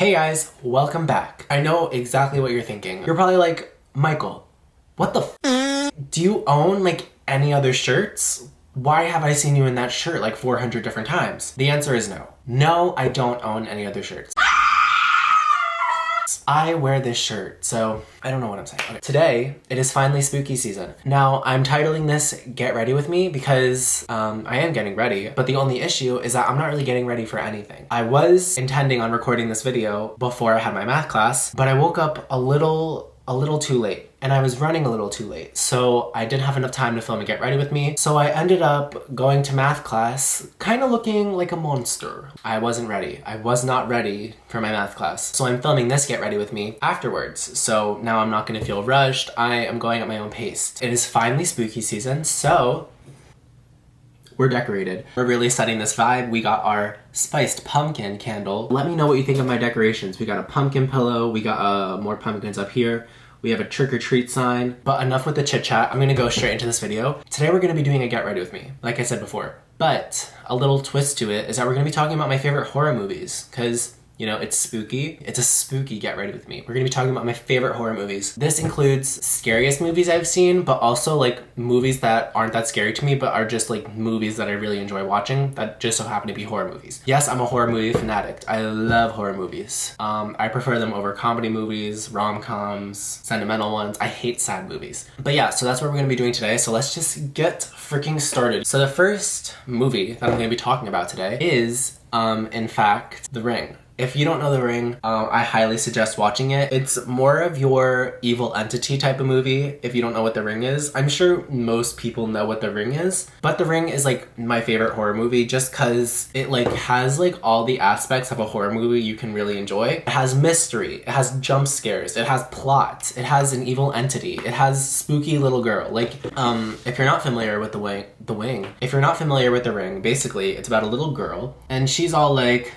Hey guys, welcome back. I know exactly what you're thinking. You're probably like, Michael, what the f? Do you own like any other shirts? Why have I seen you in that shirt like 400 different times? The answer is no. No, I don't own any other shirts. I wear this shirt, so I don't know what I'm saying. Okay. Today, it is finally spooky season. Now, I'm titling this Get Ready With Me because I am getting ready, but the only issue is that I'm not really getting ready for anything. I was intending on recording this video before I had my math class, but I woke up a little too late. And I was running a little too late, so I didn't have enough time to film and Get Ready With Me. So I ended up going to math class, kind of looking like a monster. I wasn't ready. I was not ready for my math class. So I'm filming this Get Ready With Me afterwards. So now I'm not gonna feel rushed. I am going at my own pace. It is finally spooky season, so we're decorated. We're really setting this vibe. We got our spiced pumpkin candle. Let me know what you think of my decorations. We got a pumpkin pillow. We got more pumpkins up here. We have a trick-or-treat sign. But enough with the chit-chat. I'm gonna go straight into this video. Today we're gonna be doing a Get Ready With Me, like I said before. But a little twist to it is that we're gonna be talking about my favorite horror movies, because you know, it's spooky. It's a spooky Get Ready With Me. We're gonna be talking about my favorite horror movies. This includes scariest movies I've seen, but also like movies that aren't that scary to me, but are just like movies that I really enjoy watching that just so happen to be horror movies. Yes, I'm a horror movie fanatic. I love horror movies. I prefer them over comedy movies, rom-coms, sentimental ones. I hate sad movies. But yeah, so that's what we're gonna be doing today. So let's just get freaking started. So the first movie that I'm gonna be talking about today is, in fact, The Ring. If you don't know The Ring, I highly suggest watching it. It's more of your evil entity type of movie if you don't know what The Ring is. I'm sure most people know what The Ring is, but The Ring is like my favorite horror movie just cause it like has like all the aspects of a horror movie you can really enjoy. It has mystery, it has jump scares, it has plot, it has an evil entity, it has spooky little girl. Like, if you're not familiar with if you're not familiar with The Ring, basically it's about a little girl and she's all like,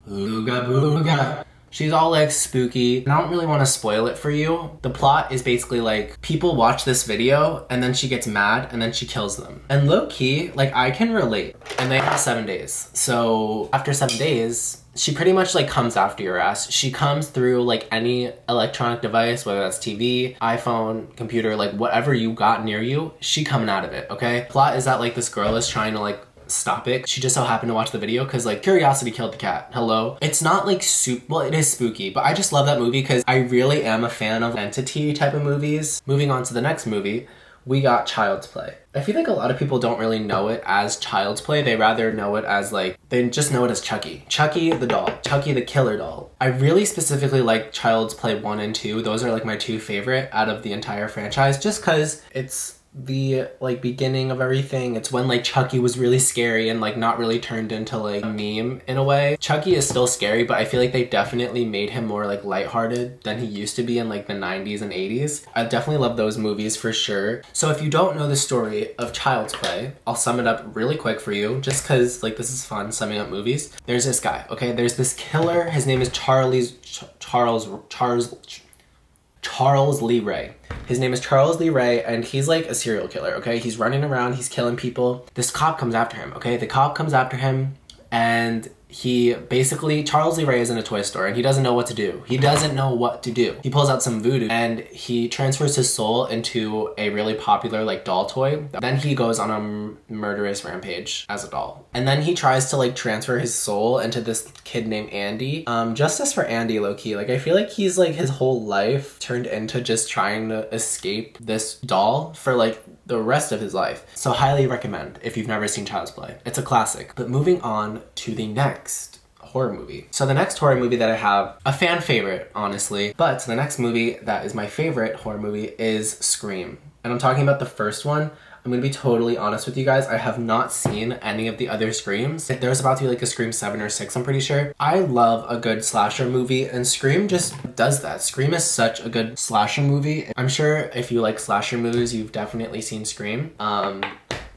ooga booga. She's all like spooky. And I don't really want to spoil it for you. The plot is basically like people watch this video and then she gets mad and then she kills them. And low key, like I can relate. And they have 7 days. So after 7 days, she pretty much like comes after your ass. She comes through like any electronic device, whether that's TV, iPhone, computer, like whatever you got near you, she coming out of it, okay? Plot is that like this girl is trying to like stop it. She just so happened to watch the video because like curiosity killed the cat. Hello. It's not like well, it is spooky, but I just love that movie because I really am a fan of entity type of movies. Moving on to the next movie, we got Child's Play. I feel like a lot of people don't really know it as Child's Play. They rather know it as like, they just know it as Chucky. Chucky the doll. Chucky the killer doll. I really specifically like Child's Play 1 and 2. Those are like my two favorite out of the entire franchise just because it's the like beginning of everything. It's when like Chucky was really scary and like not really turned into like a meme in a way. Chucky is still scary, but I feel like they definitely made him more like lighthearted than he used to be in like the 90s and 80s. I definitely love those movies for sure. So if you don't know the story of Child's Play, I'll sum it up really quick for you just because like this is fun summing up movies. There's this guy, okay? There's this killer. His name is Charles Lee Ray. His name is Charles Lee Ray, and he's like a serial killer, okay? He's running around, he's killing people. This cop comes after him, okay? The cop comes after him, and he basically, Charles Lee Ray is in a toy store and he doesn't know what to do. He doesn't know what to do. He pulls out some voodoo and he transfers his soul into a really popular like doll toy. Then he goes on a murderous rampage as a doll. And then he tries to like transfer his soul into this kid named Andy. Justice for Andy, low-key. Like I feel like he's like his whole life turned into just trying to escape this doll for like the rest of his life. So highly recommend if you've never seen Child's Play. It's a classic. But moving on to the next horror movie. So the next horror movie that I have, a fan favorite, honestly, but the next movie that is my favorite horror movie is Scream. And I'm talking about the first one. I'm gonna be totally honest with you guys. I have not seen any of the other Screams. There's about to be like a Scream 7 or 6, I'm pretty sure. I love a good slasher movie and Scream just does that. Scream is such a good slasher movie. I'm sure if you like slasher movies, you've definitely seen Scream.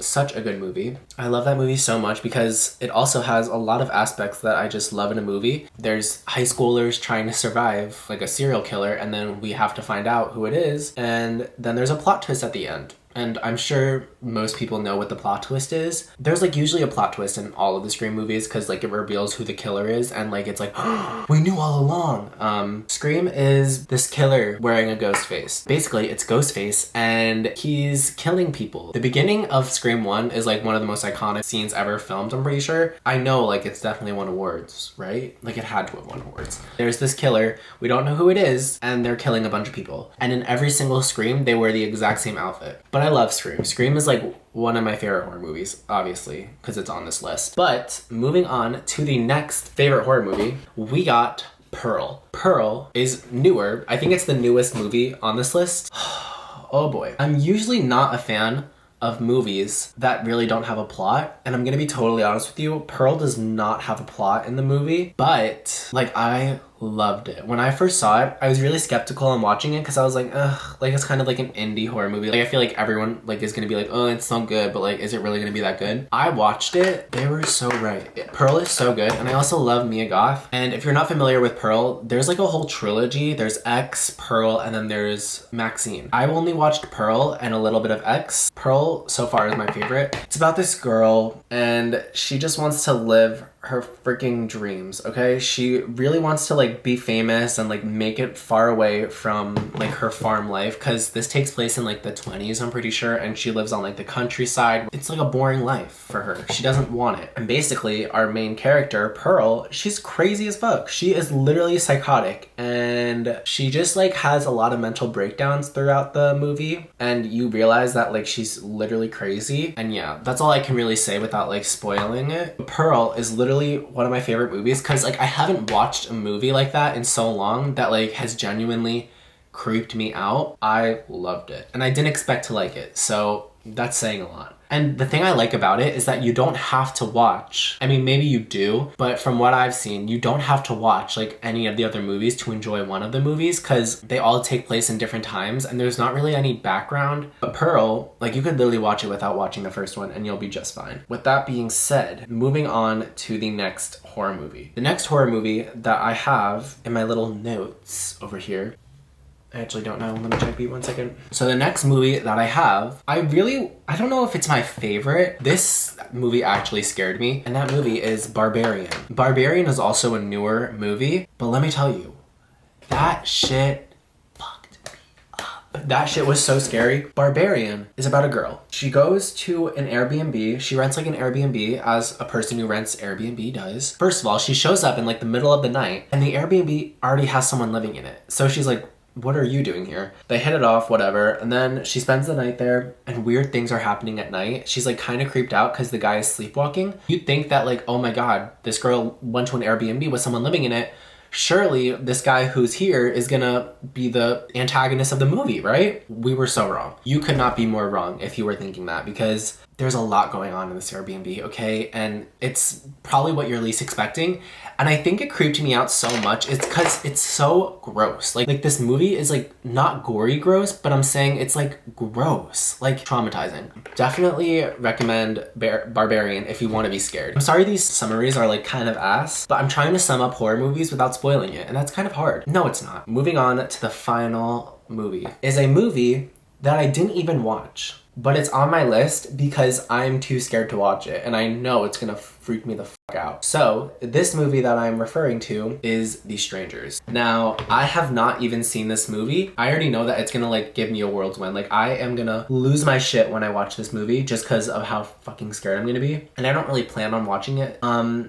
Such a good movie. I love that movie so much because it also has a lot of aspects that I just love in a movie. There's high schoolers trying to survive like a serial killer and then we have to find out who it is, and then there's a plot twist at the end. and I'm sure most people know what the plot twist is. There's like usually a plot twist in all of the Scream movies because like it reveals who the killer is, and like it's like, oh, we knew all along. Scream is this killer wearing a ghost face. Basically, it's Ghostface, and he's killing people. The beginning of Scream 1 is like one of the most iconic scenes ever filmed, I'm pretty sure. I know, like, it's definitely won awards, right? Like, it had to have won awards. There's this killer, we don't know who it is, and they're killing a bunch of people. And in every single Scream, they wear the exact same outfit. But I love Scream. Scream is like one of my favorite horror movies, obviously, because it's on this list. But moving on to the next favorite horror movie, we got Pearl. Pearl is newer. I think it's the newest movie on this list. Oh boy. I'm usually not a fan of movies that really don't have a plot, and I'm gonna be totally honest with you, Pearl does not have a plot in the movie, but like I loved it. When I first saw it, I was really skeptical on watching it because I was like, ugh, like it's kind of like an indie horror movie. Like I feel like everyone like is gonna be like, oh, it's so good, but like, is it really gonna be that good? I watched it, they were so right. Pearl is so good, and I also love Mia Goth. And if you're not familiar with Pearl, there's like a whole trilogy. There's X, Pearl, and then there's Maxine. I've only watched Pearl and a little bit of X. Pearl so far is my favorite. It's about this girl, and she just wants to live her freaking dreams, okay? She really wants to like be famous and like make it far away from like her farm life, because this takes place in like the 20s, I'm pretty sure, and she lives on like the countryside. It's like a boring life for her. She doesn't want it. And basically our main character, Pearl, she's crazy as fuck. She is literally psychotic, and she just like has a lot of mental breakdowns throughout the movie, and you realize that like she's literally crazy. And yeah, that's all I can really say without like spoiling it. Pearl is literally one of my favorite movies because like I haven't watched a movie like that in so long that like has genuinely creeped me out. I loved it, and I didn't expect to like it, so that's saying a lot. And the thing I like about it is that you don't have to watch, I mean, maybe you do, but from what I've seen, you don't have to watch like any of the other movies to enjoy one of the movies, because they all take place in different times and there's not really any background. But Pearl, like you could literally watch it without watching the first one and you'll be just fine. With that being said, moving on to the next horror movie. The next horror movie that I have in my little notes over here, I actually don't know. Let me check one second. So the next movie that I have, I don't know if it's my favorite. This movie actually scared me, and that movie is Barbarian. Barbarian is also a newer movie, but let me tell you, that shit fucked me up. That shit was so scary. Barbarian is about a girl. She goes to an Airbnb. She rents like an Airbnb, as a person who rents Airbnb does. First of all, she shows up in like the middle of the night, and the Airbnb already has someone living in it. So she's like, what are you doing here? They hit it off, whatever, and then she spends the night there, and weird things are happening at night. She's like kind of creeped out because the guy is sleepwalking. You'd think that like, oh my god, this girl went to an Airbnb with someone living in it. Surely this guy who's here is gonna be the antagonist of the movie, right? We were so wrong. You could not be more wrong if you were thinking that, because there's a lot going on in this Airbnb, okay? And it's probably what you're least expecting. And I think it creeped me out so much. It's because it's so gross. Like this movie is like not gory gross, but I'm saying it's like gross, like traumatizing. Definitely recommend Barbarian if you want to be scared. I'm sorry these summaries are like kind of ass, but I'm trying to sum up horror movies without spoiling it, and that's kind of hard. No, it's not. Moving on to the final movie is a movie that I didn't even watch, but it's on my list because I'm too scared to watch it, and I know it's gonna freak me the fuck out. So this movie that I'm referring to is The Strangers. Now, I have not even seen this movie. I already know that it's gonna like give me a whirlwind. Like I am gonna lose my shit when I watch this movie just because of how fucking scared I'm gonna be. And I don't really plan on watching it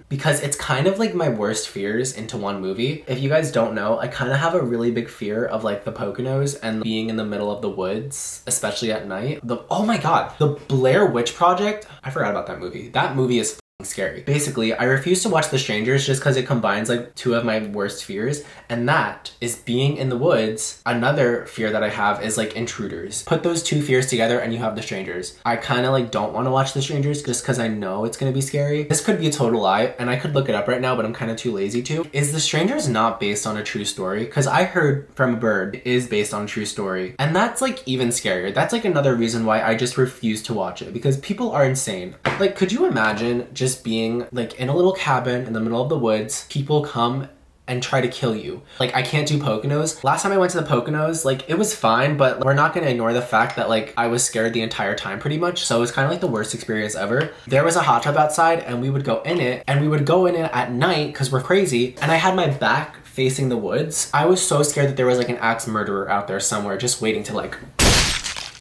because it's kind of like my worst fears into one movie. If you guys don't know, I kind of have a really big fear of like the Poconos and being in the middle of the woods, especially at night. Oh my god, the Blair Witch Project. I forgot about that movie. That movie is scary. Basically, I refuse to watch The Strangers just because it combines like two of my worst fears, and that is being in the woods. Another fear that I have is like intruders. Put those two fears together and you have The Strangers. I kind of like don't want to watch The Strangers just because I know it's gonna be scary. This could be a total lie, and I could look it up right now, but I'm kind of too lazy to. Is The Strangers not based on a true story? Because I heard from a bird it is based on a true story, and that's like even scarier. That's like another reason why I just refuse to watch it, because people are insane. Like, could you imagine just being like in a little cabin in the middle of the woods, people come and try to kill you. Like, I can't do Poconos. Last time I went to the Poconos, like, it was fine, but we're not gonna ignore the fact that, like, I was scared the entire time pretty much. So it was kind of like the worst experience ever. There was a hot tub outside and we would go in it, and we would go in it at night because we're crazy. And I had my back facing the woods. I was so scared that there was like an axe murderer out there somewhere just waiting to like...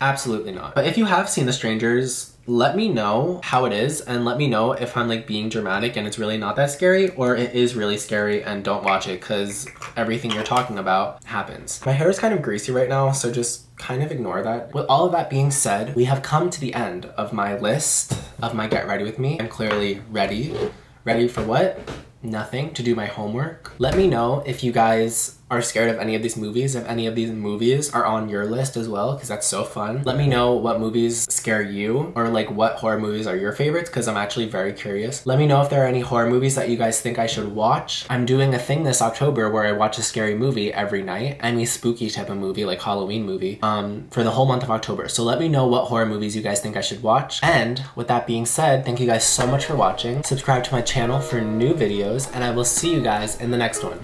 Absolutely not. But if you have seen The Strangers, let me know how it is, and let me know if I'm like being dramatic and it's really not that scary, or it is really scary and don't watch it because everything you're talking about happens. My hair is kind of greasy right now, so just kind of ignore that. With all of that being said, we have come to the end of my list of my Get Ready With Me. I'm clearly ready. Ready for what? Nothing. To do my homework. Let me know if you guys are scared of any of these movies, if any of these movies are on your list as well, because that's so fun. Let me know what movies scare you, or like what horror movies are your favorites, because I'm actually very curious. Let me know if there are any horror movies that you guys think I should watch. I'm doing a thing this October where I watch a scary movie every night, any spooky type of movie, like Halloween movie, for the whole month of October. So let me know what horror movies you guys think I should watch. And with that being said, thank you guys so much for watching. Subscribe to my channel for new videos, and I will see you guys in the next one.